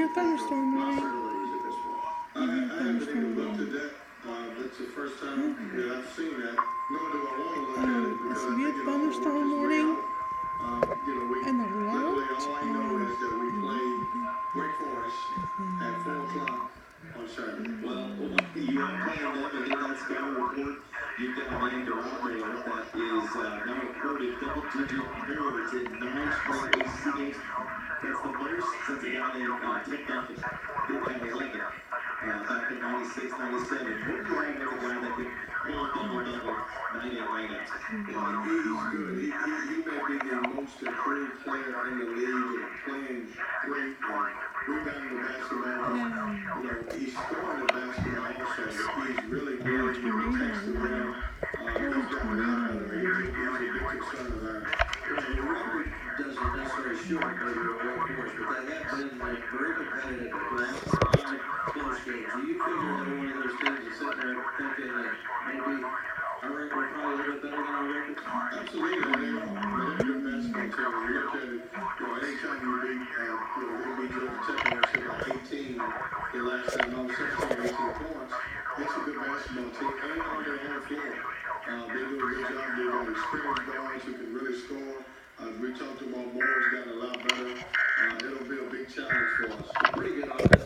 a thunderstorm warning. Thunderstorm warning. That's the first time that I've seen that. Nor do I want to look at it A because severe thunderstorm warning. And the literally alert. all I know is that we played Wake Forest at 4 o'clock on Saturday. Well, you are playing them, and in that scouting report, you've got a man barometer that is now recorded double-digit points in 9 straight ACC games. That's the most since a guy named Tim Duncan did have 11 back in 96, 97. What do you have with a guy that could pull a double-double 9 in, 9 out? He's good. He may be the most improved player in the league and playing great. Rebounding the basketball. He's scoring the basketball also. He's really good. He protects the rim. He's got a lot of it. He's a big concern of ours. The record doesn't necessarily show it by your Wake Forest, but they have been very competitive at the last 5 close games. Do you figure that one of those teams is sitting there thinking that maybe our record will probably a little bit better than our record? Absolutely, they are. They're a good basketball team. You look at it, anytime you beat, they beat Georgia Tech, and they by 18 the last time, no, 17 or 18 points. It's a good basketball team, and on their own floor. They do a good job. They've got experienced guards who can really score. We talked about Moore's gotten a lot better. It'll be a big challenge for us. Pretty good offense.